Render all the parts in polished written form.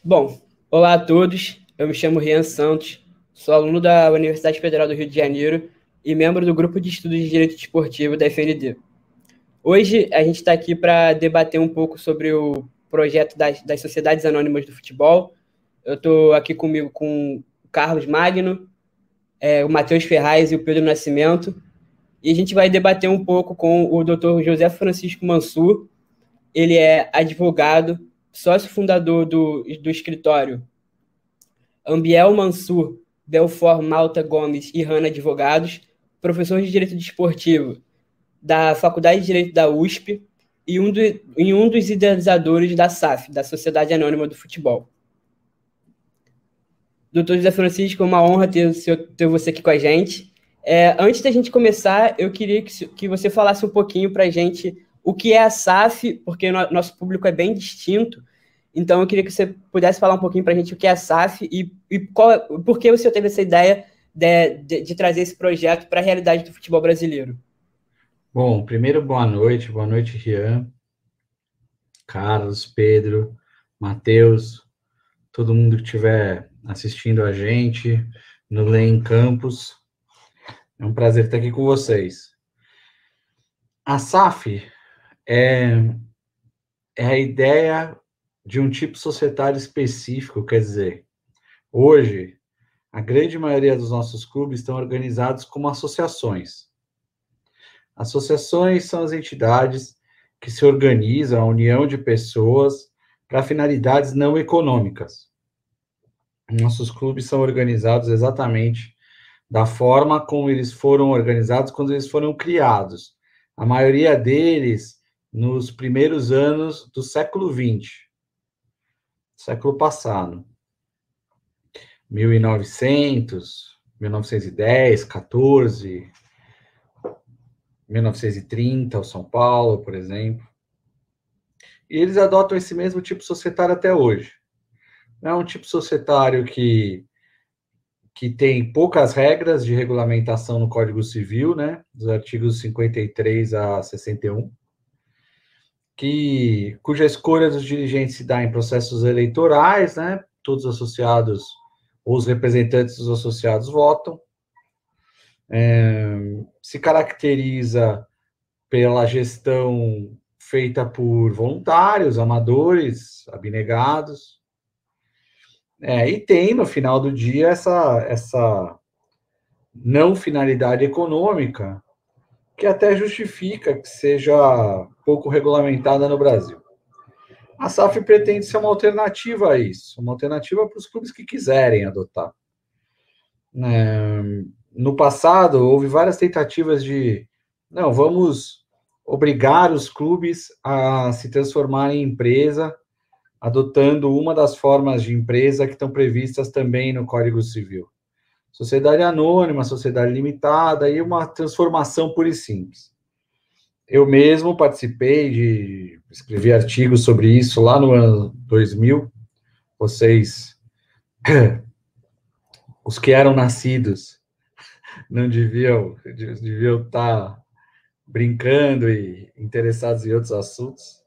Bom, olá a todos. Eu me chamo Rian Santos, sou aluno da Universidade Federal do Rio de Janeiro e membro do grupo de estudos de Direito Desportivo da FND. Hoje a gente está aqui para debater um pouco sobre o projeto das Sociedades Anônimas do Futebol. Eu estou aqui comigo com o Carlos Magno, o Matheus Ferraz e o Pedro Nascimento, e a gente vai debater um pouco com o Dr. José Francisco Mansur. Ele é advogado, sócio fundador do escritório Ambiel Mansur, Belfort Malta Gomes e Rana Advogados, professor de Direito Desportivo da Faculdade de Direito da USP e um dos idealizadores da SAF, da Sociedade Anônima do Futebol. Doutor José Francisco, é uma honra ter você aqui com a gente. Antes da gente começar, eu queria que você falasse um pouquinho para a gente o que é a SAF, porque nosso público é bem distinto. Então, eu queria que você pudesse falar um pouquinho para a gente o que é a SAF e por que o senhor teve essa ideia de trazer esse projeto para a realidade do futebol brasileiro. Bom, primeiro, boa noite, Rian, Carlos, Pedro, Matheus, todo mundo que estiver assistindo a gente no Lem Campus. É um prazer estar aqui com vocês. A SAF é a ideia de um tipo societário específico, quer dizer, hoje, a grande maioria dos nossos clubes estão organizados como associações. Associações são as entidades que se organizam, a união de pessoas para finalidades não econômicas. Nossos clubes são organizados exatamente da forma como eles foram organizados quando eles foram criados. A maioria deles nos primeiros anos do século XX, século passado. 1900, 1910, 14, 1930, o São Paulo, por exemplo. E eles adotam esse mesmo tipo societário até hoje. É um tipo societário que tem poucas regras de regulamentação no Código Civil, né, dos artigos 53 a 61, cuja escolha dos dirigentes se dá em processos eleitorais, né, todos os associados ou os representantes dos associados votam, se caracteriza pela gestão feita por voluntários, amadores, abnegados, e tem, no final do dia, essa não finalidade econômica, que até justifica que seja pouco regulamentada no Brasil. A SAF pretende ser uma alternativa a isso, uma alternativa para os clubes que quiserem adotar. No passado, houve várias tentativas de, não, vamos obrigar os clubes a se transformarem em empresa, adotando uma das formas de empresa que estão previstas também no Código Civil. Sociedade anônima, sociedade limitada e uma transformação pura e simples. Eu mesmo escrevi artigos sobre isso lá no ano 2000. Vocês, os que eram nascidos, não deviam estar brincando e interessados em outros assuntos.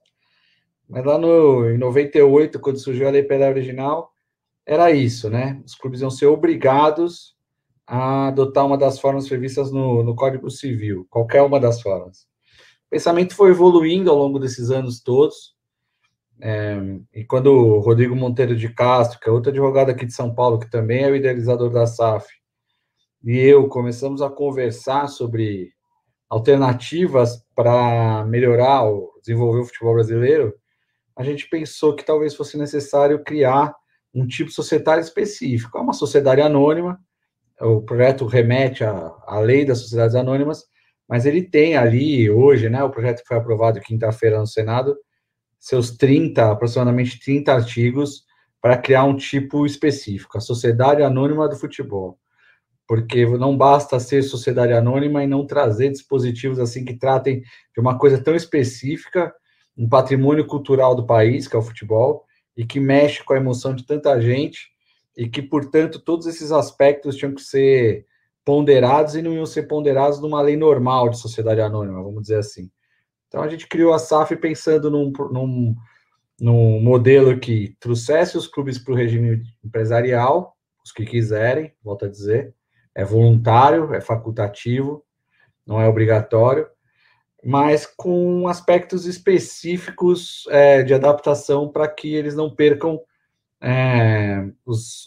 Mas lá em 98, quando surgiu a Lei Pelé Original, era isso, né? Os clubes iam ser obrigados a adotar uma das formas previstas no Código Civil, qualquer uma das formas. O pensamento foi evoluindo ao longo desses anos todos, e quando o Rodrigo Monteiro de Castro, que é outro advogado aqui de São Paulo, que também é o idealizador da SAF, e eu começamos a conversar sobre alternativas para melhorar ou desenvolver o futebol brasileiro, a gente pensou que talvez fosse necessário criar um tipo societário específico. É uma sociedade anônima, o projeto remete à lei das sociedades anônimas, mas ele tem ali, hoje, né, o projeto que foi aprovado quinta-feira no Senado, seus aproximadamente 30 artigos para criar um tipo específico, a Sociedade Anônima do Futebol. Porque não basta ser sociedade anônima e não trazer dispositivos assim que tratem de uma coisa tão específica, um patrimônio cultural do país, que é o futebol, e que mexe com a emoção de tanta gente, e que, portanto, todos esses aspectos tinham que ser ponderados e não iam ser ponderados numa lei normal de sociedade anônima, vamos dizer assim. Então, a gente criou a SAF pensando num modelo que trouxesse os clubes para o regime empresarial, os que quiserem, volto a dizer, é voluntário, é facultativo, não é obrigatório, mas com aspectos específicos de adaptação para que eles não percam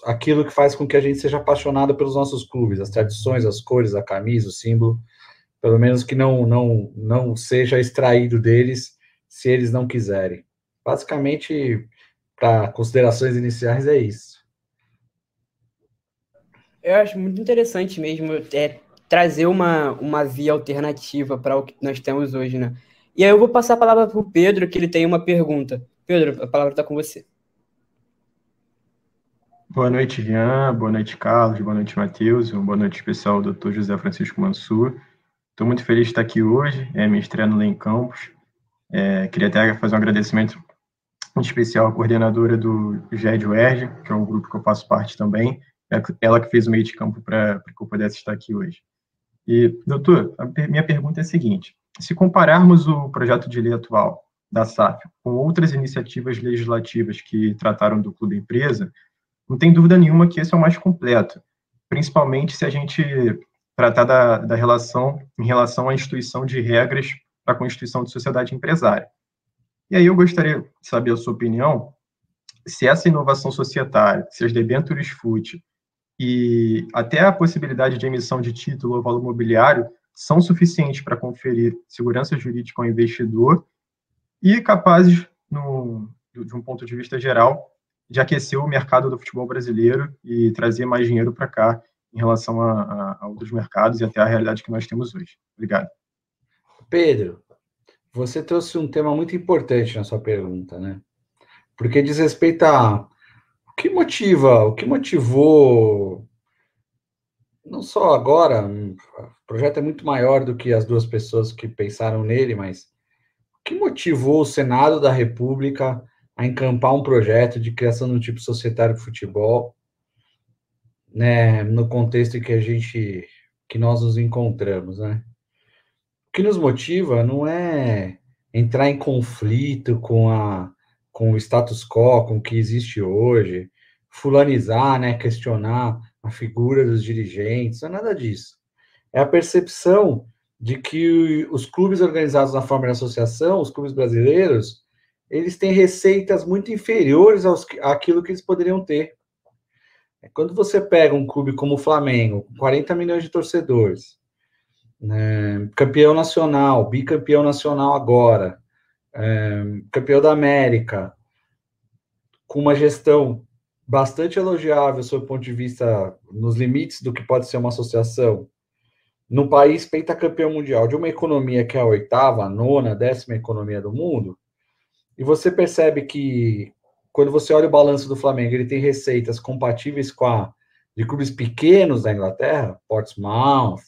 aquilo que faz com que a gente seja apaixonado pelos nossos clubes, as tradições, as cores, a camisa, o símbolo, pelo menos que não seja extraído deles se eles não quiserem. Basicamente, para considerações iniciais, é isso. Eu acho muito interessante mesmo trazer uma via alternativa para o que nós temos hoje, né? E aí eu vou passar a palavra para o Pedro, que ele tem uma pergunta. Pedro, a palavra está com você. Boa noite, Jean. Boa noite, Carlos. Boa noite, Matheus. Boa noite especial ao Dr. José Francisco Mansur. Estou muito feliz de estar aqui hoje, me estreando lá em Campos. Queria até fazer um agradecimento em especial à coordenadora do GED UERJ, que é um grupo que eu faço parte também. Ela que fez o meio de campo para que eu pudesse estar aqui hoje. E, doutor, minha pergunta é a seguinte: se compararmos o projeto de lei atual da SAF com outras iniciativas legislativas que trataram do clube empresa, não tem dúvida nenhuma que esse é o mais completo, principalmente se a gente tratar da relação em relação à instituição de regras para a constituição de sociedade empresária. E aí eu gostaria de saber a sua opinião, se essa inovação societária, se as debêntures FUT e até a possibilidade de emissão de título ou valor mobiliário são suficientes para conferir segurança jurídica ao investidor e capazes, de um ponto de vista geral, de aquecer o mercado do futebol brasileiro e trazer mais dinheiro para cá em relação a outros mercados e até a realidade que nós temos hoje. Obrigado. Pedro, você trouxe um tema muito importante na sua pergunta, né? Porque diz respeito a o que motivou, não só agora, o projeto é muito maior do que as duas pessoas que pensaram nele, mas o que motivou o Senado da República a encampar um projeto de criação de um tipo societário de futebol, né, no contexto em que nós nos encontramos, né? O que nos motiva não é entrar em conflito com o status quo, com o que existe hoje, fulanizar, né, questionar a figura dos dirigentes, não é nada disso. É a percepção de que os clubes organizados na forma de associação, os clubes brasileiros, eles têm receitas muito inferiores àquilo que eles poderiam ter. Quando você pega um clube como o Flamengo, com 40 milhões de torcedores, né, campeão nacional, bicampeão nacional agora, campeão da América, com uma gestão bastante elogiável sob o ponto de vista nos limites do que pode ser uma associação, no país pentacampeão mundial, de uma economia que é a oitava, a nona, a 10ª economia do mundo, e você percebe que, quando você olha o balanço do Flamengo, ele tem receitas compatíveis com a de clubes pequenos da Inglaterra, Portsmouth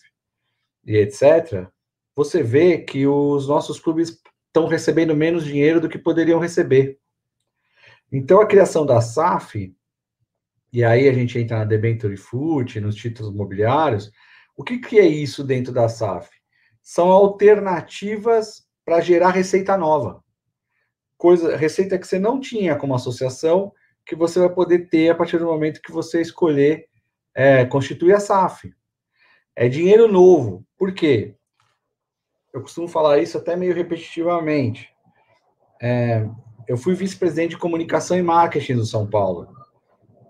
e etc., você vê que os nossos clubes estão recebendo menos dinheiro do que poderiam receber. Então, a criação da SAF, e aí a gente entra na debenture FUT, nos títulos mobiliários, o que é isso dentro da SAF? São alternativas para gerar receita nova. Receita que você não tinha como associação, que você vai poder ter a partir do momento que você escolher constituir a SAF. É dinheiro novo. Por quê? Eu costumo falar isso até meio repetitivamente. Eu fui vice-presidente de comunicação e marketing do São Paulo.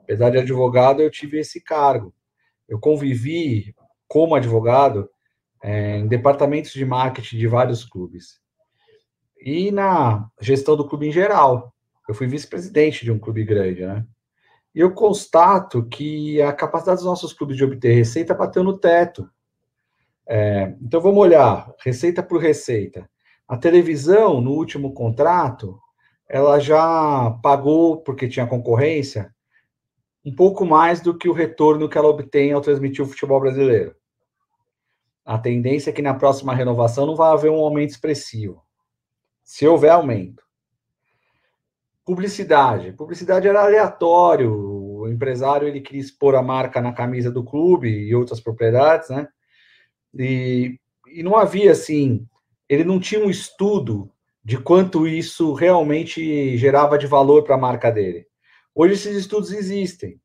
Apesar de advogado, eu tive esse cargo. Eu convivi como advogado em departamentos de marketing de vários clubes. E na gestão do clube em geral. Eu fui vice-presidente de um clube grande, né? E eu constato que a capacidade dos nossos clubes de obter receita bateu no teto. Então, vamos olhar receita por receita. A televisão, no último contrato, ela já pagou, porque tinha concorrência, um pouco mais do que o retorno que ela obtém ao transmitir o futebol brasileiro. A tendência é que na próxima renovação não vai haver um aumento expressivo. Se houver aumento. Publicidade. Publicidade era aleatório. O empresário ele queria expor a marca na camisa do clube e outras propriedades, né? E não havia, assim, ele não tinha um estudo de quanto isso realmente gerava de valor para a marca dele. Hoje esses estudos existem.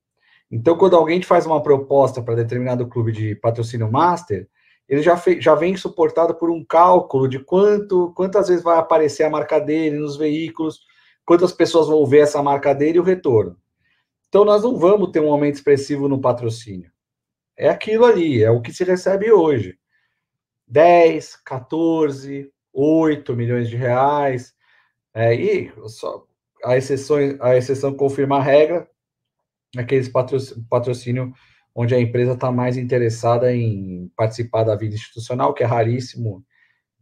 Então, quando alguém te faz uma proposta para determinado clube de patrocínio master, ele já vem suportado por um cálculo de quantas vezes vai aparecer a marca dele nos veículos, quantas pessoas vão ver essa marca dele e o retorno. Então, nós não vamos ter um aumento expressivo no patrocínio. É aquilo ali, é o que se recebe hoje. 10, 14, 8 milhões de reais. E só, a exceção confirma a regra, aqueles patrocínio onde a empresa está mais interessada em participar da vida institucional, que é raríssimo,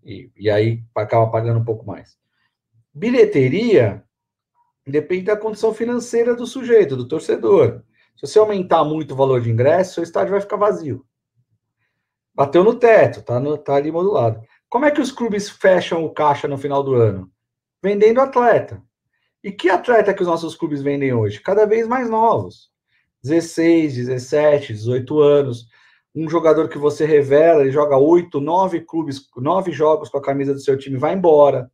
e aí acaba pagando um pouco mais. Bilheteria depende da condição financeira do sujeito, do torcedor. Se você aumentar muito o valor de ingresso, seu estádio vai ficar vazio. Bateu no teto, tá ali modulado. Como é que os clubes fecham o caixa no final do ano? Vendendo atleta. E que atleta que os nossos clubes vendem hoje? Cada vez mais novos. 16, 17, 18 anos. Um jogador que você revela, ele joga 8, 9 jogos com a camisa do seu time, vai embora.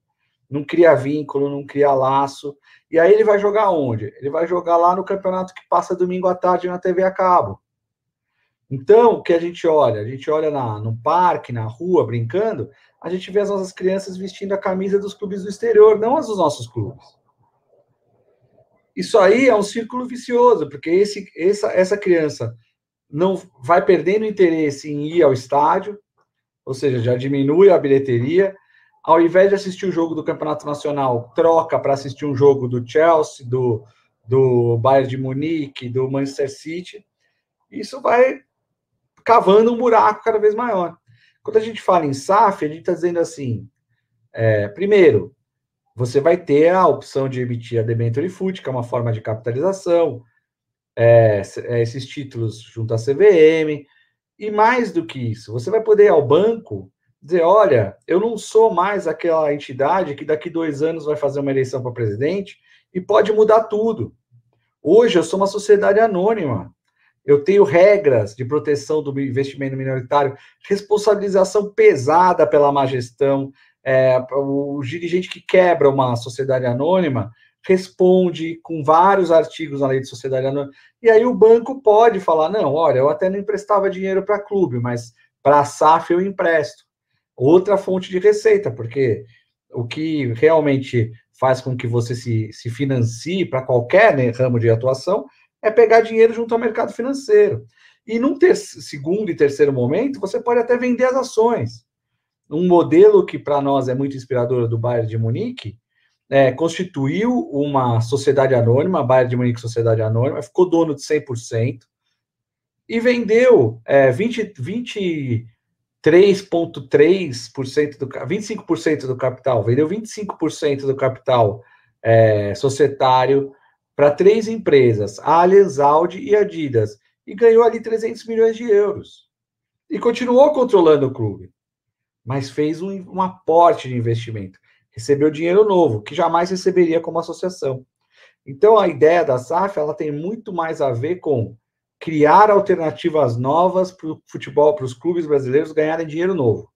Não cria vínculo, não cria laço. E aí ele vai jogar onde? Ele vai jogar lá no campeonato que passa domingo à tarde na TV a cabo. Então, o que a gente olha? A gente olha no parque, na rua, brincando, a gente vê as nossas crianças vestindo a camisa dos clubes do exterior, não as dos nossos clubes. Isso aí é um círculo vicioso, porque essa criança não vai perdendo interesse em ir ao estádio, ou seja, já diminui a bilheteria. Ao invés de assistir o jogo do Campeonato Nacional, troca para assistir um jogo do Chelsea, do Bayern de Munique, do Manchester City. Isso vai cavando um buraco cada vez maior. Quando a gente fala em SAF, a gente está dizendo assim, primeiro, você vai ter a opção de emitir a debênture fut, que é uma forma de capitalização, esses títulos junto à CVM, e mais do que isso, você vai poder ir ao banco dizer, olha, eu não sou mais aquela entidade que daqui 2 anos vai fazer uma eleição para presidente e pode mudar tudo. Hoje eu sou uma sociedade anônima. Eu tenho regras de proteção do investimento minoritário, responsabilização pesada pela má gestão. O dirigente que quebra uma sociedade anônima responde com vários artigos na lei de sociedade anônima. E aí o banco pode falar, não, olha, eu até não emprestava dinheiro para clube, mas para a SAF eu empresto. Outra fonte de receita, porque o que realmente faz com que você se financie para qualquer ramo de atuação é pegar dinheiro junto ao mercado financeiro. E num segundo e terceiro momento, você pode até vender as ações. Um modelo que para nós é muito inspirador do Bayern de Munique, constituiu uma sociedade anônima, a Bayern de Munique Sociedade Anônima, ficou dono de 100% e vendeu 23,3% 25% do capital, vendeu 25% do capital societário para 3 empresas, Allianz, Audi e Adidas, e ganhou ali 300 milhões de euros. E continuou controlando o clube, mas fez um aporte de investimento, recebeu dinheiro novo, que jamais receberia como associação. Então, a ideia da SAF, ela tem muito mais a ver com criar alternativas novas para o futebol, para os clubes brasileiros ganharem dinheiro novo.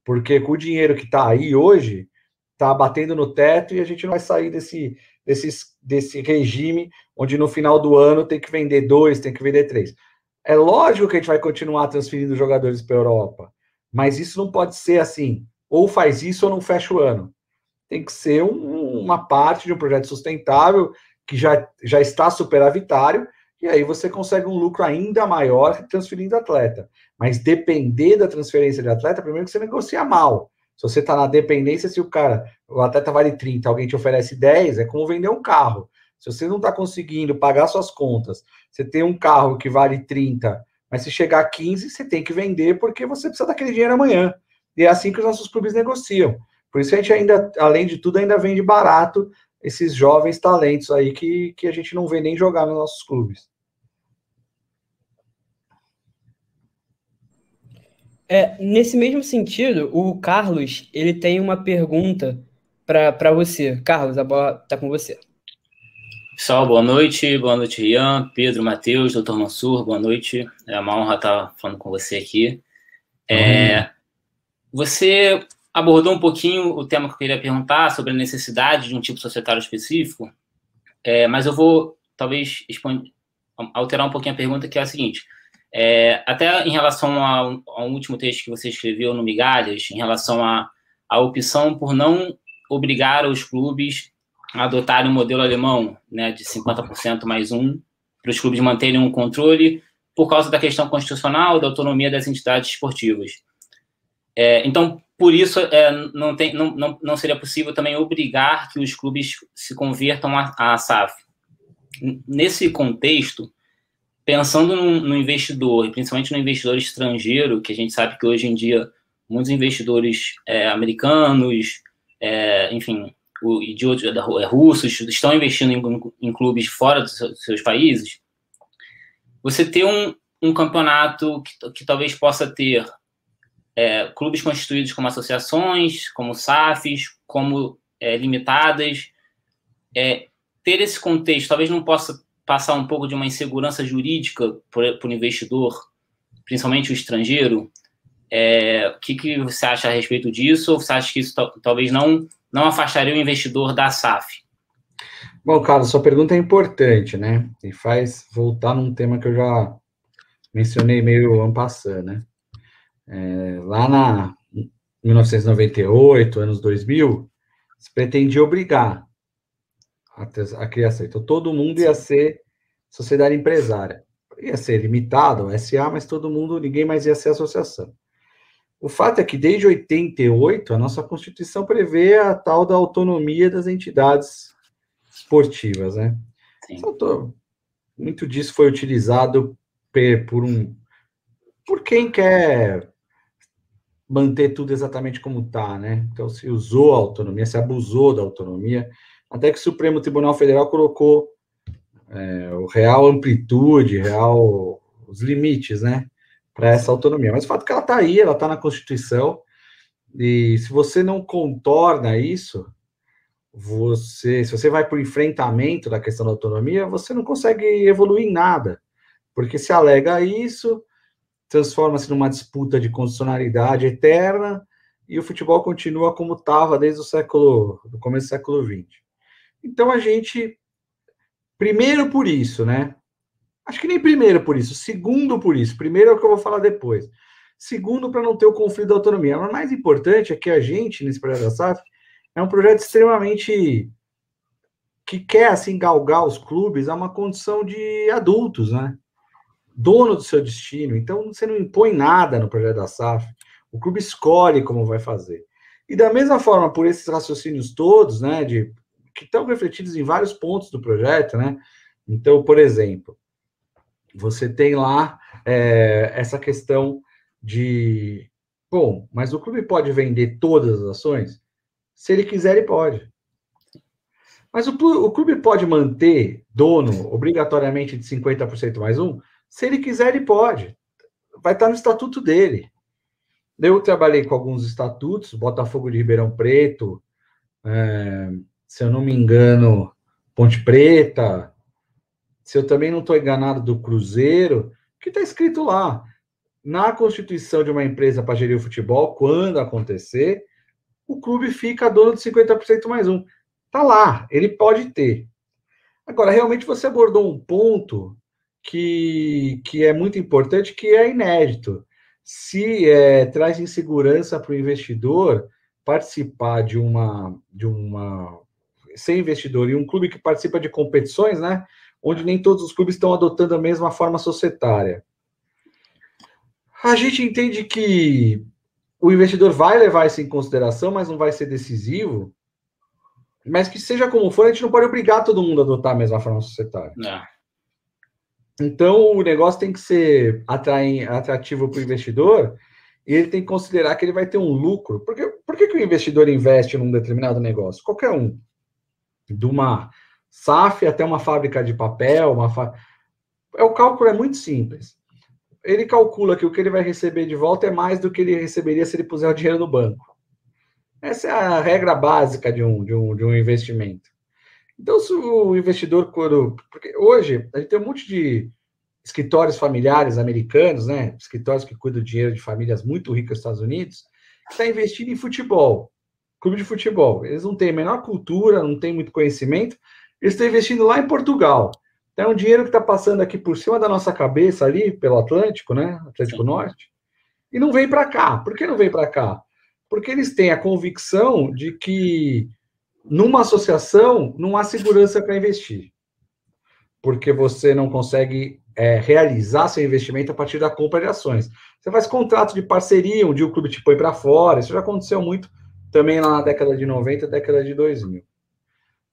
Porque com o dinheiro que está aí hoje, está batendo no teto e a gente não vai sair desse regime onde no final do ano tem que vender 2, tem que vender 3. É lógico que a gente vai continuar transferindo jogadores para a Europa, mas isso não pode ser assim, ou faz isso ou não fecha o ano. Tem que ser uma parte de um projeto sustentável que já está superavitário, e aí você consegue um lucro ainda maior transferindo atleta. Mas depender da transferência de atleta, primeiro que você negocia mal. Se você está na dependência, se o atleta vale 30, alguém te oferece 10, é como vender um carro. Se você não está conseguindo pagar suas contas, você tem um carro que vale 30, mas se chegar a 15, você tem que vender porque você precisa daquele dinheiro amanhã. E é assim que os nossos clubes negociam. Por isso a gente ainda, além de tudo, ainda vende barato esses jovens talentos aí que a gente não vê nem jogar nos nossos clubes. Nesse mesmo sentido, o Carlos, ele tem uma pergunta para você. Carlos, a bola está com você. Pessoal, boa noite, Rian, Pedro, Matheus, Dr. Mansur, boa noite. É uma honra estar falando com você aqui. Você abordou um pouquinho o tema que eu queria perguntar sobre a necessidade de um tipo societário específico, mas eu vou, talvez, alterar um pouquinho a pergunta, que é a seguinte. Até em relação ao último texto que você escreveu no Migalhas, em relação à opção por não obrigar os clubes a adotarem o modelo alemão, né, de 50% mais um, para os clubes manterem um controle por causa da questão constitucional, da autonomia das entidades esportivas. Então, por isso, não seria possível também obrigar que os clubes se convertam à SAF. Nesse contexto, pensando no investidor, e principalmente no investidor estrangeiro, que a gente sabe que hoje em dia muitos investidores americanos, enfim, e de outros, russos, estão investindo em clubes fora dos seus países, você ter um campeonato que talvez possa ter clubes constituídos como associações, como SAFs, como limitadas, ter esse contexto talvez não possa passar um pouco de uma insegurança jurídica por o investidor, principalmente o estrangeiro. O que você acha a respeito disso? Ou você acha que isso talvez não afastaria o investidor da SAF? Bom, Carlos, sua pergunta é importante, né? E faz voltar num tema que eu já mencionei meio en passant, né? Lá na 1998, anos 2000, se pretendia obrigar a criação. Então, todo mundo ia ser sociedade empresária. Ia ser limitado ao SA, mas ninguém mais ia ser associação. O fato é que, desde 88, a nossa Constituição prevê a tal da autonomia das entidades esportivas, né? Muito disso foi utilizado por quem quer manter tudo exatamente como está, né? Então, se usou a autonomia, se abusou da autonomia, até que o Supremo Tribunal Federal colocou o real amplitude, os limites, né, para essa autonomia. Mas o fato é que ela está aí, ela está na Constituição, e se você não contorna isso, se você vai para o enfrentamento da questão da autonomia, você não consegue evoluir em nada, porque se alega isso, transforma-se numa disputa de constitucionalidade eterna, e o futebol continua como estava desde do começo do século XX. Então, primeiro por isso, né? Acho que nem primeiro por isso, segundo por isso. Primeiro é o que eu vou falar depois. Segundo, para não ter o conflito da autonomia. Mas o mais importante é que a gente, nesse projeto da SAF, é um projeto extremamente que quer, assim, galgar os clubes a uma condição de adultos, né? Dono do seu destino. Então, você não impõe nada no projeto da SAF. O clube escolhe como vai fazer. E da mesma forma, por esses raciocínios todos, né, que estão refletidos em vários pontos do projeto, né? Então, por exemplo, você tem lá essa questão de... Bom, mas o clube pode vender todas as ações? Se ele quiser, ele pode. Mas o clube pode manter dono obrigatoriamente de 50% mais um? Se ele quiser, ele pode. Vai estar no estatuto dele. Eu trabalhei com alguns estatutos, Botafogo de Ribeirão Preto, se eu não me engano, Ponte Preta, se eu também não estou enganado, do Cruzeiro, que está escrito lá, na constituição de uma empresa para gerir o futebol, quando acontecer, o clube fica dono de 50% mais um. Está lá, ele pode ter. Agora, realmente você abordou um ponto que é muito importante, que é inédito. Se traz insegurança para o investidor participar de uma ser investidor em um clube que participa de competições, né, onde nem todos os clubes estão adotando a mesma forma societária. A gente entende que o investidor vai levar isso em consideração, mas não vai ser decisivo, mas que seja como for, a gente não pode obrigar todo mundo a adotar a mesma forma societária. Não. Então, o negócio tem que ser atrativo para o investidor, e ele tem que considerar que ele vai ter um lucro. Por que o investidor investe num determinado negócio? Qualquer um. De uma SAF até uma fábrica de papel, o cálculo é muito simples. Ele calcula que o que ele vai receber de volta é mais do que ele receberia se ele puser o dinheiro no banco. Essa é a regra básica de um investimento. Então, se o investidor... Porque hoje, a gente tem um monte de escritórios familiares americanos, né? Escritórios que cuidam do dinheiro de famílias muito ricas nos Estados Unidos, está investindo em futebol, clube de futebol. Eles não têm a menor cultura, não têm muito conhecimento, eles estão investindo lá em Portugal. Então, é um dinheiro que está passando aqui por cima da nossa cabeça, ali, pelo Atlântico, né? Atlântico Norte, e não vem para cá. Por que não vem para cá? Porque eles têm a convicção de que numa associação não há segurança para investir. Porque você não consegue realizar seu investimento a partir da compra de ações. Você faz contrato de parceria, onde o clube te põe para fora. Isso já aconteceu muito também lá na década de 90, década de 2000.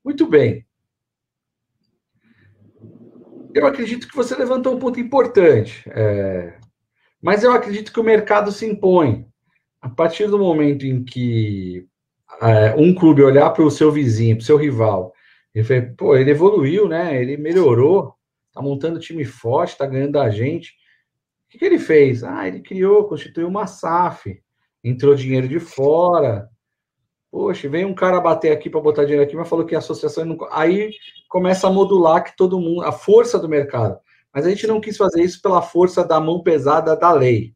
Muito bem. Eu acredito que você levantou um ponto importante, mas eu acredito que o mercado se impõe. A partir do momento em que um clube olhar para o seu vizinho, para o seu rival, ele fala, pô, ele evoluiu, né? Ele melhorou, tá montando time forte, tá ganhando da gente. O que ele fez? Ele constituiu uma SAF, entrou dinheiro de fora. Poxa, vem um cara bater aqui para botar dinheiro aqui, mas falou que a associação não... Aí começa a modular que todo mundo, a força do mercado. Mas a gente não quis fazer isso pela força da mão pesada da lei,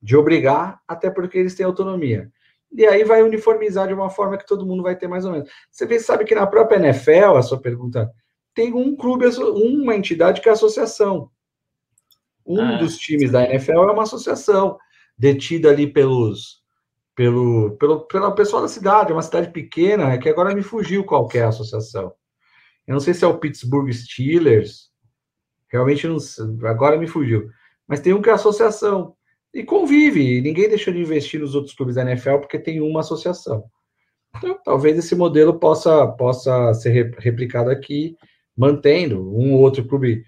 de obrigar, até porque eles têm autonomia. E aí vai uniformizar de uma forma que todo mundo vai ter mais ou menos. Você sabe que na própria NFL, a sua pergunta, tem um clube, uma entidade que é a associação. Dos times da NFL é uma associação, detida ali pelo pessoal da cidade, é uma cidade pequena, que agora me fugiu qual que é a associação. Eu não sei se é o Pittsburgh Steelers, realmente não sei, agora me fugiu. Mas tem um que é a associação. E convive, ninguém deixou de investir nos outros clubes da NFL porque tem uma associação. Então, talvez esse modelo possa ser replicado aqui, mantendo um ou outro clube.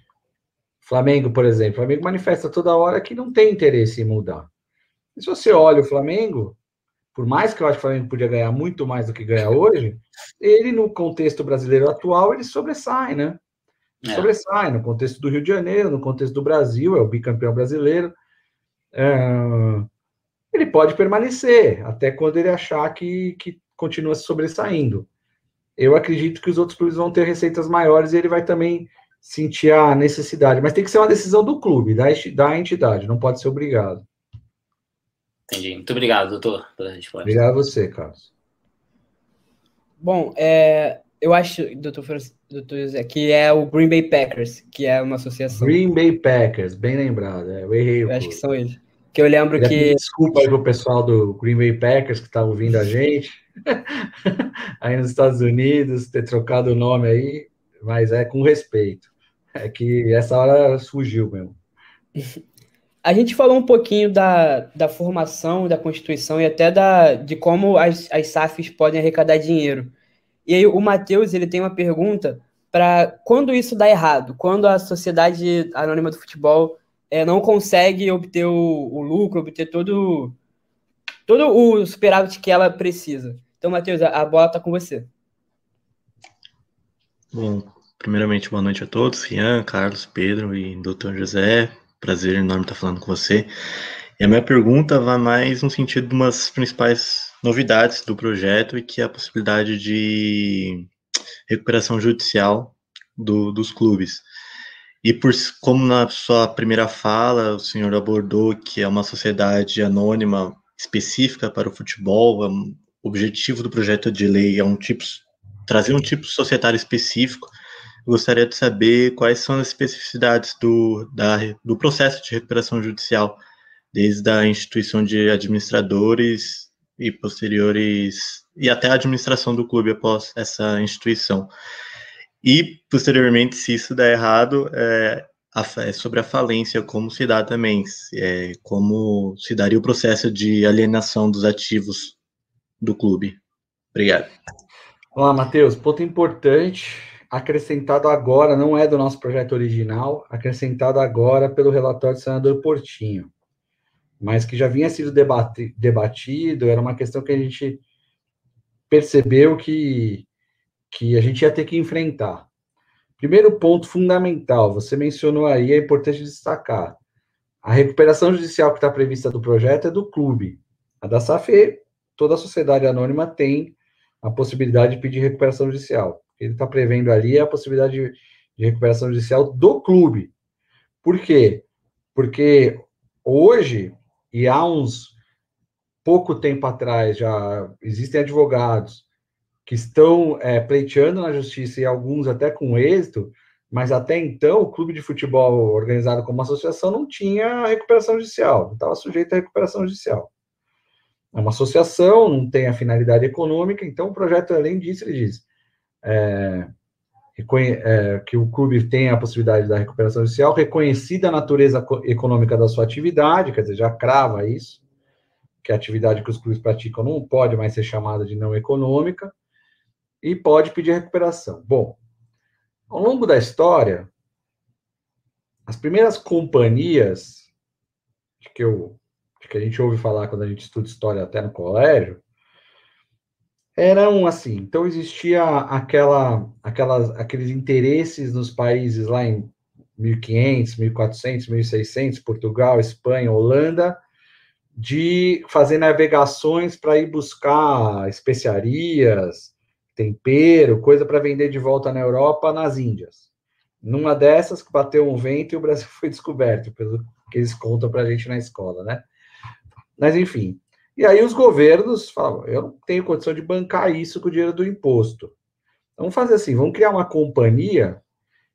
Flamengo, por exemplo. O Flamengo manifesta toda hora que não tem interesse em mudar. E se você olha o Flamengo, por mais que eu acho que o Flamengo podia ganhar muito mais do que ganha hoje, ele, no contexto brasileiro atual, ele sobressai, né? Sobressai no contexto do Rio de Janeiro, no contexto do Brasil, é o bicampeão brasileiro. Ele pode permanecer até quando ele achar que continua se sobressaindo. Eu acredito que os outros clubes vão ter receitas maiores e ele vai também sentir a necessidade. Mas tem que ser uma decisão do clube, da entidade, não pode ser obrigado. Entendi. Muito obrigado, doutor, pela resposta. Obrigado a você, Carlos. Bom, eu acho, doutor José, que é o Green Bay Packers, que é uma associação. Green Bay Packers, bem lembrado. Eu errei. Eu acho que são eles. Que eu lembro que... Desculpa aí pro pessoal do Green Bay Packers que está ouvindo a gente aí nos Estados Unidos, ter trocado o nome aí, mas é com respeito. É que essa hora fugiu mesmo. A gente falou um pouquinho da formação, da Constituição e até de como as SAFs podem arrecadar dinheiro. E aí o Matheus, ele tem uma pergunta para quando isso dá errado, quando a Sociedade Anônima do Futebol não consegue obter o lucro, obter todo o superávit que ela precisa. Então, Matheus, a bola está com você. Bom, primeiramente, boa noite a todos, Rian, Carlos, Pedro e Dr. José. Prazer enorme estar falando com você. E a minha pergunta vai mais no sentido de umas principais novidades do projeto e que é a possibilidade de recuperação judicial dos clubes. E como na sua primeira fala o senhor abordou que é uma sociedade anônima específica para o futebol, o objetivo do projeto de lei é trazer um tipo societário específico. Eu gostaria de saber quais são as especificidades do processo de recuperação judicial, desde a instituição de administradores e posteriores, e até a administração do clube após essa instituição. E, posteriormente, se isso der errado, sobre a falência, como se dá também, como se daria o processo de alienação dos ativos do clube. Obrigado. Olá, Matheus. Ponto importante, acrescentado agora, não é do nosso projeto original, acrescentado agora pelo relatório do senador Portinho, mas que já vinha sido debatido, era uma questão que a gente percebeu que a gente ia ter que enfrentar. Primeiro ponto fundamental, você mencionou aí, é importante destacar, a recuperação judicial que está prevista do projeto é do clube. A da SAF, toda a sociedade anônima tem a possibilidade de pedir recuperação judicial. O que ele está prevendo ali é a possibilidade de recuperação judicial do clube. Por quê? Porque hoje, e há uns pouco tempo atrás já existem advogados que estão pleiteando na justiça, e alguns até com êxito, mas até então o clube de futebol organizado como associação não tinha recuperação judicial, não estava sujeito à recuperação judicial. É uma associação, não tem a finalidade econômica, então o projeto, além disso, ele diz que o clube tem a possibilidade da recuperação judicial, reconhecida a natureza econômica da sua atividade, quer dizer, já crava isso, que a atividade que os clubes praticam não pode mais ser chamada de não econômica, e pode pedir recuperação. Bom, ao longo da história, as primeiras companhias que a gente ouve falar quando a gente estuda história até no colégio, eram assim. Então, existia aqueles interesses nos países lá em 1500, 1400, 1600, Portugal, Espanha, Holanda, de fazer navegações para ir buscar especiarias, tempero, coisa para vender de volta na Europa, nas Índias. Numa dessas, que bateu um vento e o Brasil foi descoberto, pelo que eles contam para a gente na escola, né? Mas, enfim. E aí os governos falam, eu não tenho condição de bancar isso com o dinheiro do imposto. Vamos fazer assim, vamos criar uma companhia,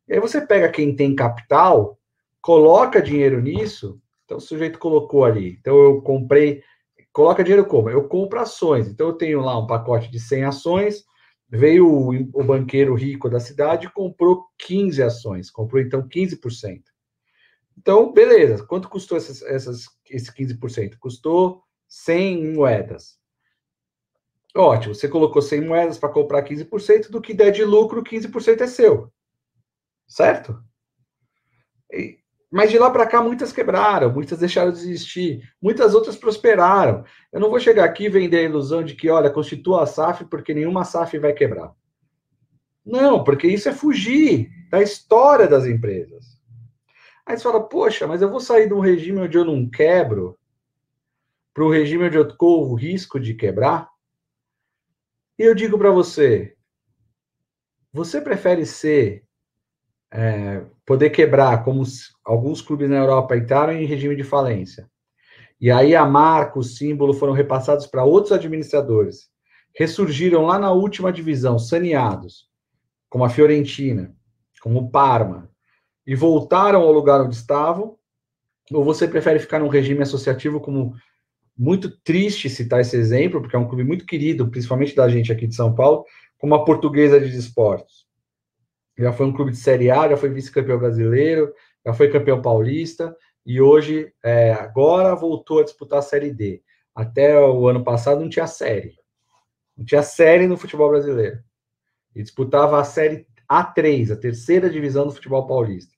e aí você pega quem tem capital, coloca dinheiro nisso, então o sujeito colocou ali, então eu comprei, coloca dinheiro como? Eu compro ações, então eu tenho lá um pacote de 100 ações, veio o banqueiro rico da cidade e comprou 15 ações, comprou então 15%. Então, beleza, quanto custou esse 15%? Custou 100 moedas. Ótimo, você colocou 100 moedas para comprar 15%, do que der de lucro, 15% é seu. Certo? Mas de lá para cá, muitas quebraram, muitas deixaram de existir, muitas outras prosperaram. Eu não vou chegar aqui e vender a ilusão de que, olha, constitua a SAF porque nenhuma SAF vai quebrar. Não, porque isso é fugir da história das empresas. Aí você fala, poxa, mas eu vou sair de um regime onde eu não quebro para um regime onde eu corro o risco de quebrar? E eu digo para você, você prefere poder quebrar, como alguns clubes na Europa entraram em regime de falência, e aí a marca, o símbolo foram repassados para outros administradores, ressurgiram lá na última divisão, saneados, como a Fiorentina, como o Parma, e voltaram ao lugar onde estavam, ou você prefere ficar num regime associativo, como muito triste citar esse exemplo, porque é um clube muito querido, principalmente da gente aqui de São Paulo, como a Portuguesa de Desportos. Já foi um clube de Série A, já foi vice-campeão brasileiro, já foi campeão paulista, e hoje, agora, voltou a disputar a Série D. Até o ano passado não tinha série. Não tinha série no futebol brasileiro. E disputava a Série A3, a terceira divisão do futebol paulista,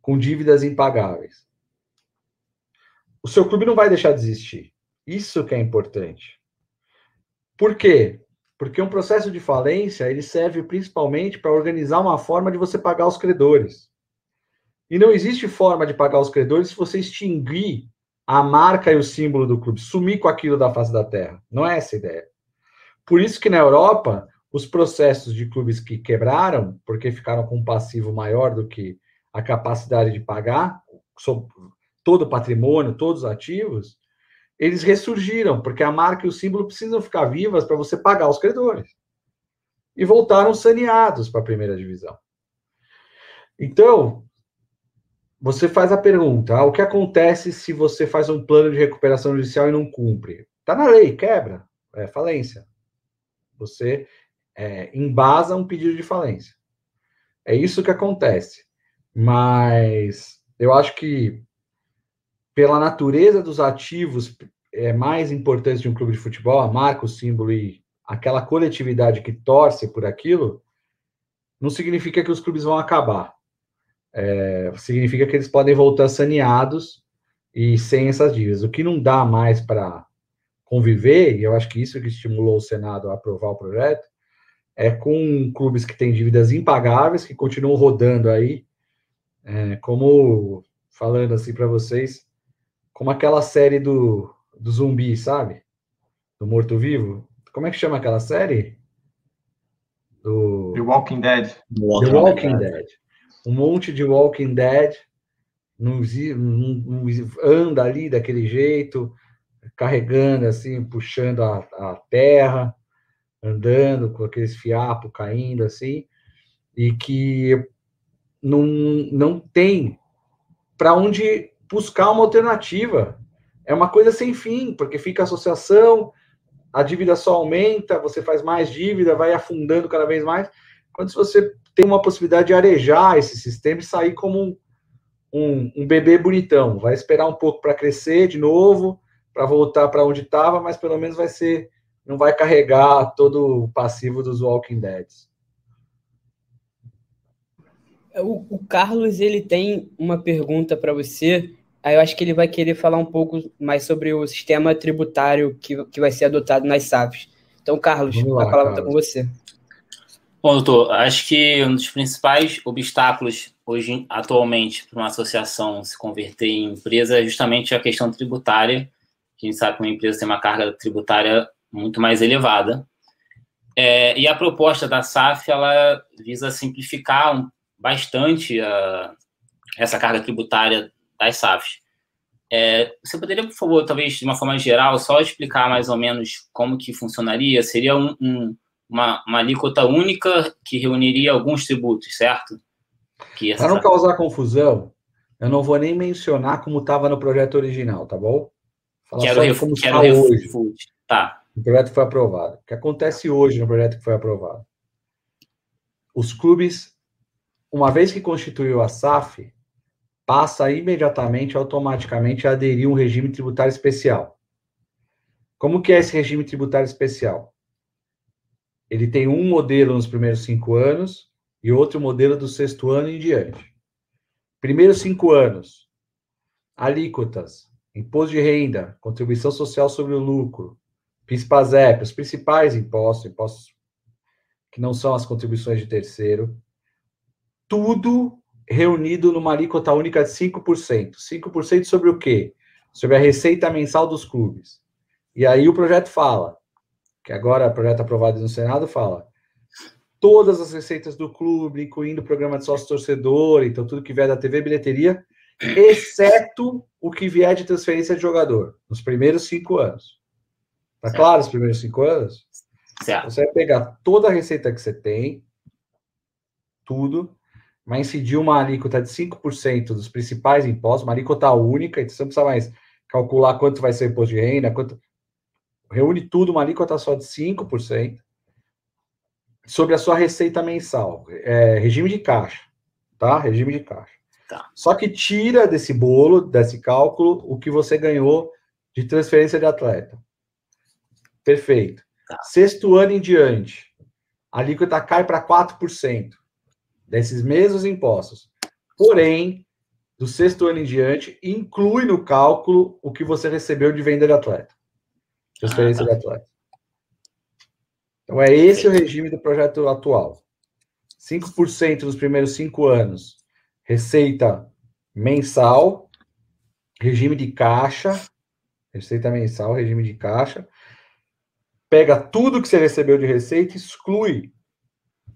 com dívidas impagáveis. O seu clube não vai deixar de existir. Isso que é importante. Por quê? Porque um processo de falência, ele serve principalmente para organizar uma forma de você pagar os credores. E não existe forma de pagar os credores se você extinguir a marca e o símbolo do clube, sumir com aquilo da face da terra. Não é essa a ideia. Por isso que na Europa, os processos de clubes que quebraram, porque ficaram com um passivo maior do que a capacidade de pagar, todo o patrimônio, todos os ativos, eles ressurgiram, porque a marca e o símbolo precisam ficar vivas para você pagar os credores. E voltaram saneados para a primeira divisão. Então, você faz a pergunta, o que acontece se você faz um plano de recuperação judicial e não cumpre? Está na lei, quebra, é falência. Você embasa um pedido de falência. É isso que acontece. Mas eu acho que, pela natureza dos ativos mais importantes de um clube de futebol, a marca, o símbolo e aquela coletividade que torce por aquilo, não significa que os clubes vão acabar. Significa que eles podem voltar saneados e sem essas dívidas. O que não dá mais para conviver, e eu acho que isso que estimulou o Senado a aprovar o projeto, é com clubes que têm dívidas impagáveis, que continuam rodando aí, como, falando assim para vocês, como aquela série do zumbi, sabe? Do morto-vivo. Como é que chama aquela série? The Walking Dead. The Walking Dead. Um monte de Walking Dead não anda ali daquele jeito, carregando, assim, puxando a terra, andando com aqueles fiapos caindo, assim, e que não tem para onde buscar uma alternativa. É uma coisa sem fim, porque fica a associação, a dívida só aumenta, você faz mais dívida, vai afundando cada vez mais, quando você tem uma possibilidade de arejar esse sistema e sair como um bebê bonitão, vai esperar um pouco para crescer de novo, para voltar para onde estava, mas pelo menos não vai carregar todo o passivo dos Walking Dead. O Carlos, ele tem uma pergunta para você. Aí eu acho que ele vai querer falar um pouco mais sobre o sistema tributário que vai ser adotado nas SAFs. Então, Carlos, a palavra está com você. Bom, doutor, acho que um dos principais obstáculos hoje, atualmente, para uma associação se converter em empresa é justamente a questão tributária. A gente sabe que uma empresa tem uma carga tributária muito mais elevada. E a proposta da SAF, ela visa simplificar bastante essa carga tributária das SAFs. Você poderia, por favor, talvez de uma forma geral, só explicar mais ou menos como que funcionaria? Seria uma alíquota única que reuniria alguns tributos, certo? Para não causar confusão, eu não vou nem mencionar como estava no projeto original, tá bom? Quero hoje. Tá. O projeto foi aprovado. O que acontece hoje no projeto que foi aprovado? Os clubes, uma vez que constituiu a SAF, passa imediatamente, automaticamente, a aderir a um regime tributário especial. Como que é esse regime tributário especial? Ele tem um modelo nos primeiros 5 anos e outro modelo do 6º ano em diante. Primeiros 5 anos, alíquotas, imposto de renda, contribuição social sobre o lucro, PIS/PASEP, os principais impostos que não são as contribuições de terceiro, tudo reunido numa alíquota única de 5%. 5% sobre o quê? Sobre a receita mensal dos clubes. E aí o projeto fala, que agora o projeto aprovado no Senado fala, todas as receitas do clube, incluindo o programa de sócio-torcedor, então tudo que vier da TV bilheteria, exceto o que vier de transferência de jogador, nos primeiros 5 anos. Tá claro os primeiros 5 anos? Certo. Você vai pegar toda a receita que você tem, tudo, vai incidir uma alíquota de 5% dos principais impostos, uma alíquota única, então você não precisa mais calcular quanto vai ser o imposto de renda, reúne tudo, uma alíquota só de 5%, sobre a sua receita mensal. Regime de caixa, tá? Regime de caixa. Tá. Só que tira desse bolo, desse cálculo, o que você ganhou de transferência de atleta. Perfeito. Tá. 6º ano em diante, a alíquota cai para 4% desses mesmos impostos. Porém, do 6º ano em diante, inclui no cálculo o que você recebeu de venda de atleta. Transferência de atleta. Então, é esse o regime do projeto atual. 5% nos primeiros 5 anos, receita mensal, regime de caixa, receita mensal, regime de caixa, pega tudo que você recebeu de receita, exclui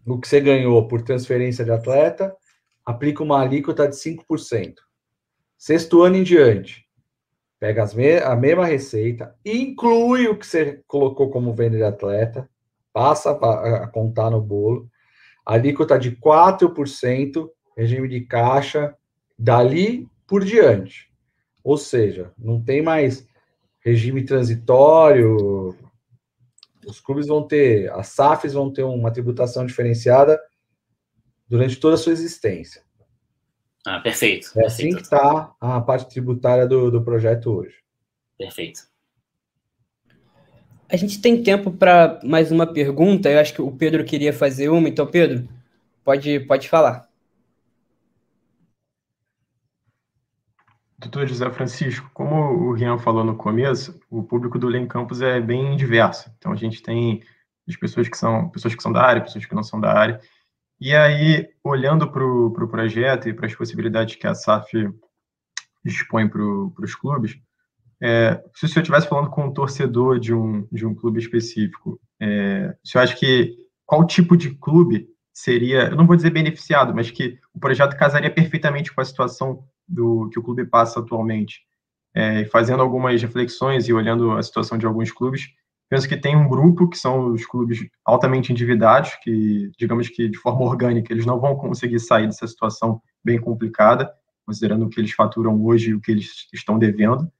o que você ganhou por transferência de atleta, aplica uma alíquota de 5%. 6º ano em diante, pega a mesma receita, inclui o que você colocou como venda de atleta, passa a contar no bolo, alíquota de 4%, regime de caixa, dali por diante. Ou seja, não tem mais regime transitório, os clubes vão ter, as SAFs vão ter uma tributação diferenciada durante toda a sua existência. Perfeito. É assim que está a parte tributária do projeto hoje. Perfeito. A gente tem tempo para mais uma pergunta. Eu acho que o Pedro queria fazer uma. Então, Pedro, pode falar. Doutor José Francisco, como o Rian falou no começo, o público do Lei em Campos é bem diverso. Então, a gente tem as pessoas que são da área, pessoas que não são da área. E aí, olhando para o projeto e para as possibilidades que a SAF dispõe para os clubes, se o senhor estivesse falando com um torcedor de um clube específico, o senhor acha que qual tipo de clube seria, eu não vou dizer beneficiado, mas que o projeto casaria perfeitamente com a situação que o clube passa atualmente? fazendo algumas reflexões e olhando a situação de alguns clubes, penso que tem um grupo que são os clubes altamente endividados, que, digamos que de forma orgânica, eles não vão conseguir sair dessa situação bem complicada, considerando o que eles faturam hoje e o que eles estão devendo.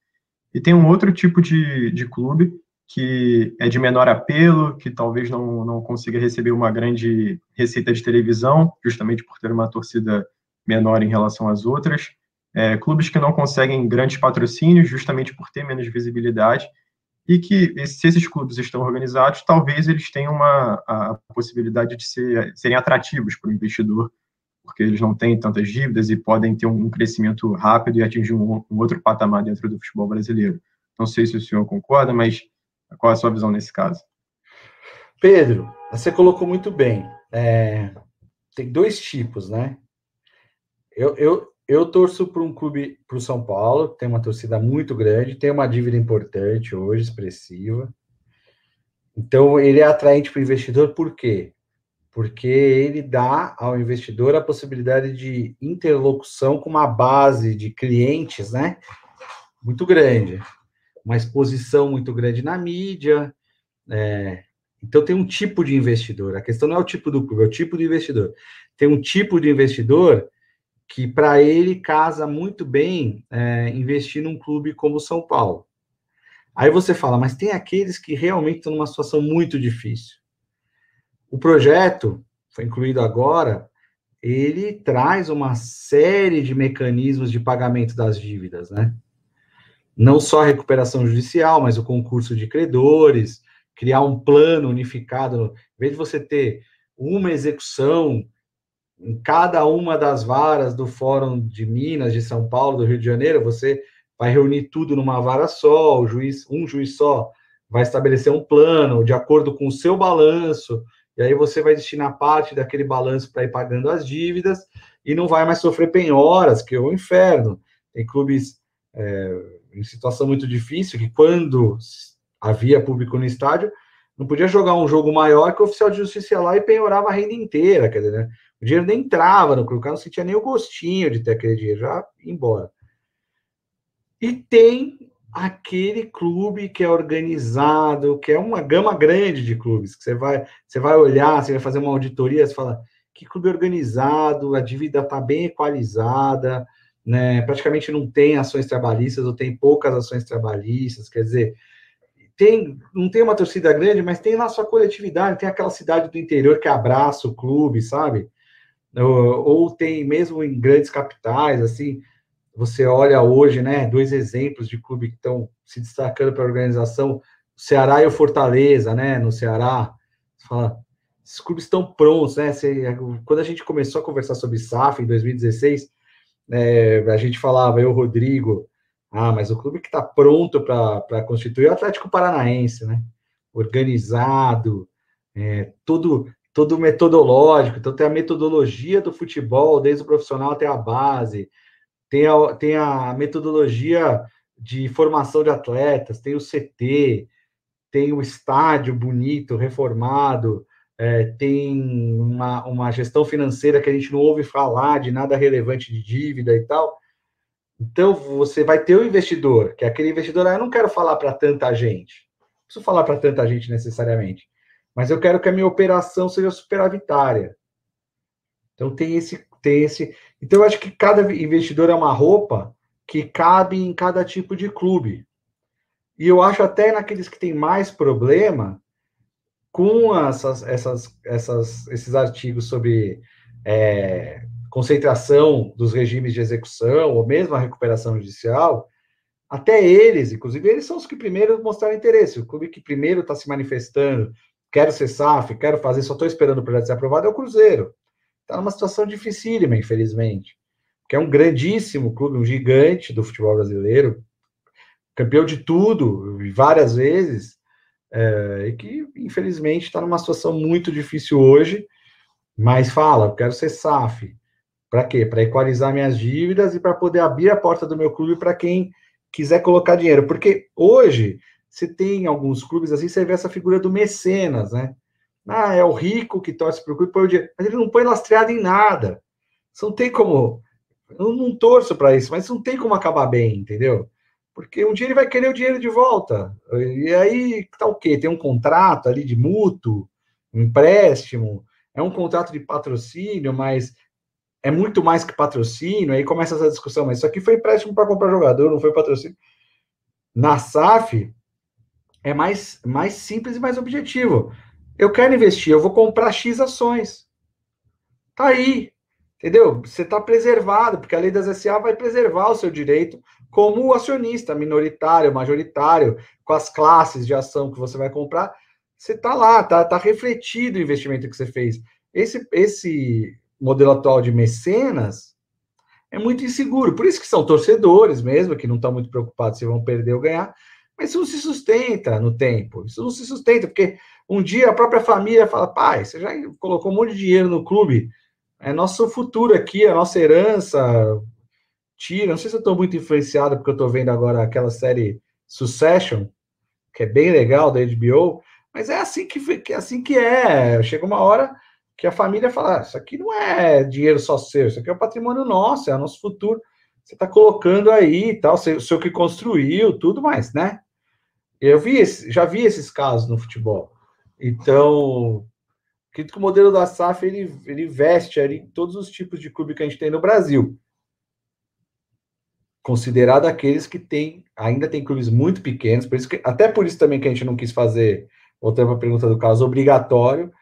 E tem um outro tipo de clube que é de menor apelo, que talvez não consiga receber uma grande receita de televisão, justamente por ter uma torcida menor em relação às outras. Clubes que não conseguem grandes patrocínios, justamente por ter menos visibilidade, e que, se esses clubes estão organizados, talvez eles tenham a possibilidade de serem atrativos para o investidor, porque eles não têm tantas dívidas e podem ter um crescimento rápido e atingir um outro patamar dentro do futebol brasileiro. Não sei se o senhor concorda, mas qual é a sua visão nesse caso? Pedro, você colocou muito bem. Tem dois tipos, né? Eu torço para um clube, para o São Paulo, que tem uma torcida muito grande, tem uma dívida importante hoje, expressiva. Então, ele é atraente para o investidor, por quê? Porque ele dá ao investidor a possibilidade de interlocução com uma base de clientes, né? Muito grande. Uma exposição muito grande na mídia. Então, tem um tipo de investidor. A questão não é o tipo do clube, é o tipo de investidor. Tem um tipo de investidor que para ele casa muito bem investir num clube como o São Paulo. Aí você fala, mas tem aqueles que realmente estão numa situação muito difícil. O projeto, foi incluído agora, ele traz uma série de mecanismos de pagamento das dívidas, né? Não só a recuperação judicial, mas o concurso de credores, criar um plano unificado, em vez de você ter uma execução em cada uma das varas do Fórum de Minas, de São Paulo, do Rio de Janeiro, você vai reunir tudo numa vara só, um juiz só vai estabelecer um plano de acordo com o seu balanço, e aí você vai destinar parte daquele balanço para ir pagando as dívidas, e não vai mais sofrer penhoras, que é o inferno. Tem clubes em situação muito difícil, que quando havia público no estádio, não podia jogar um jogo maior que o oficial de justiça ia lá e penhorava a renda inteira, quer dizer, né? O dinheiro nem entrava no clube, o cara não sentia nem o gostinho de ter aquele dinheiro, já ia embora. E tem aquele clube que é organizado, que é uma gama grande de clubes, que você vai olhar, você vai fazer uma auditoria, você fala, que clube organizado, a dívida está bem equalizada, né? Praticamente não tem ações trabalhistas, ou tem poucas ações trabalhistas, quer dizer, não tem uma torcida grande, mas tem lá sua coletividade, tem aquela cidade do interior que abraça o clube, sabe? Ou tem mesmo em grandes capitais, assim, você olha hoje, né, dois exemplos de clube que estão se destacando para a organização, o Ceará e o Fortaleza, né, no Ceará, você fala, esses clubes estão prontos, né, quando a gente começou a conversar sobre SAF em 2016, a gente falava, eu, Rodrigo, mas o clube que está pronto para constituir é o Atlético Paranaense, né, organizado, todo metodológico, então tem a metodologia do futebol, desde o profissional até a base, tem a metodologia de formação de atletas, tem o CT, tem o estádio bonito, reformado, tem uma gestão financeira que a gente não ouve falar de nada relevante de dívida e tal. Então, você vai ter o investidor, que é aquele investidor, eu não quero falar para tanta gente, não preciso falar para tanta gente necessariamente, mas eu quero que a minha operação seja superavitária. Então, tem esse. Então, eu acho que cada investidor é uma roupa que cabe em cada tipo de clube. E eu acho até naqueles que têm mais problema com esses artigos sobre concentração dos regimes de execução, ou mesmo a recuperação judicial, até eles, inclusive, eles são os que primeiro mostraram interesse. O clube que primeiro está se manifestando, quero ser SAF, quero fazer, só estou esperando o projeto ser aprovado, é o Cruzeiro. Está numa situação dificílima, infelizmente, que é um grandíssimo clube, um gigante do futebol brasileiro, campeão de tudo, várias vezes, e que, infelizmente, está numa situação muito difícil hoje, mas fala, eu quero ser SAF. Para quê? Para equalizar minhas dívidas e para poder abrir a porta do meu clube para quem quiser colocar dinheiro. Porque hoje, você tem alguns clubes assim, você vê essa figura do mecenas, né? É o rico que torce para o clube, põe o dinheiro, mas ele não põe lastreado em nada. Isso não tem como. Eu não torço para isso, mas não tem como acabar bem, entendeu? Porque um dia ele vai querer o dinheiro de volta. E aí tá o quê? Tem um contrato ali de mútuo, um empréstimo, é um contrato de patrocínio, mas é muito mais que patrocínio. Aí começa essa discussão, mas isso aqui foi empréstimo para comprar jogador, não foi patrocínio. Na SAF é mais simples e mais objetivo. Eu quero investir, eu vou comprar X ações. Tá aí, entendeu? Você está preservado, porque a lei das SA vai preservar o seu direito como acionista minoritário, majoritário, com as classes de ação que você vai comprar. Você está lá, tá refletido o investimento que você fez. Esse modelo atual de mecenas é muito inseguro. Por isso que são torcedores mesmo, que não estão muito preocupados se vão perder ou ganhar. Mas isso não se sustenta no tempo. Isso não se sustenta, porque um dia a própria família fala, pai, você já colocou um monte de dinheiro no clube, é nosso futuro aqui, a nossa herança, tira. Não sei se eu estou muito influenciado, porque eu estou vendo agora aquela série Succession, que é bem legal, da HBO, mas é assim que assim que é. Chega uma hora que a família fala, isso aqui não é dinheiro só seu, isso aqui é o patrimônio nosso, é o nosso futuro. Você está colocando aí e tal, o seu que construiu, tudo mais, né? Eu já vi esses casos no futebol. Então, acredito que o modelo da SAF ele veste ali todos os tipos de clube que a gente tem no Brasil. Considerado aqueles que ainda tem clubes muito pequenos, até por isso também que a gente não quis fazer, voltando para a pergunta do caso, obrigatório,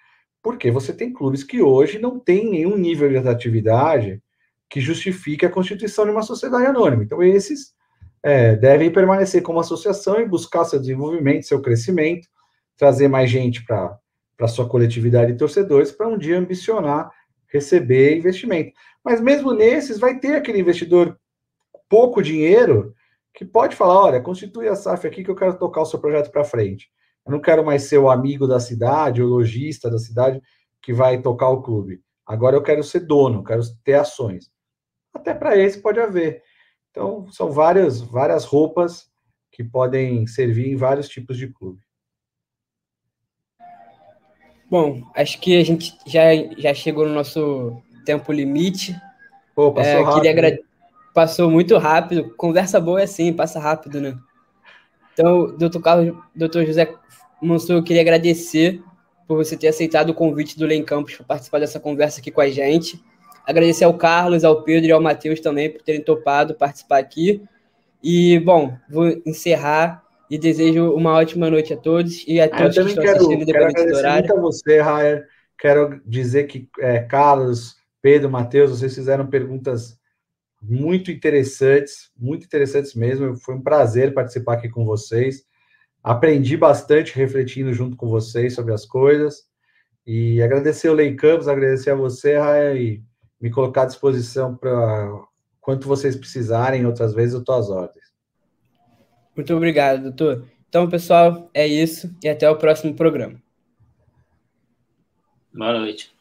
porque você tem clubes que hoje não tem nenhum nível de atratividade que justifique a constituição de uma sociedade anônima. Então, esses devem permanecer como associação e buscar seu desenvolvimento, seu crescimento, trazer mais gente para sua coletividade de torcedores, para um dia ambicionar receber investimento. Mas mesmo nesses, vai ter aquele investidor pouco dinheiro que pode falar, olha, constitui a SAF aqui que eu quero tocar o seu projeto para frente. Eu não quero mais ser o amigo da cidade, o lojista da cidade que vai tocar o clube. Agora eu quero ser dono, quero ter ações. Até para esse pode haver. Então, são várias roupas que podem servir em vários tipos de clube. Bom, acho que a gente já chegou no nosso tempo limite. Pô, passou rápido. Passou muito rápido. Conversa boa é assim, passa rápido, né? Então, doutor José Mansur, eu queria agradecer por você ter aceitado o convite do Lei em Campos para participar dessa conversa aqui com a gente. Agradecer ao Carlos, ao Pedro e ao Matheus também por terem topado participar aqui. E, bom, vou encerrar e desejo uma ótima noite a todos e a todos que estão assistindo independente do horário. Muito a você, Rayer. Quero dizer que Carlos, Pedro, Matheus, vocês fizeram perguntas muito interessantes mesmo. Foi um prazer participar aqui com vocês. Aprendi bastante refletindo junto com vocês sobre as coisas. E agradecer o Lei Campos, agradecer a você, Rayer, e me colocar à disposição para quanto vocês precisarem, outras vezes eu estou às ordens. Muito obrigado, doutor. Então, pessoal, é isso e até o próximo programa. Boa noite.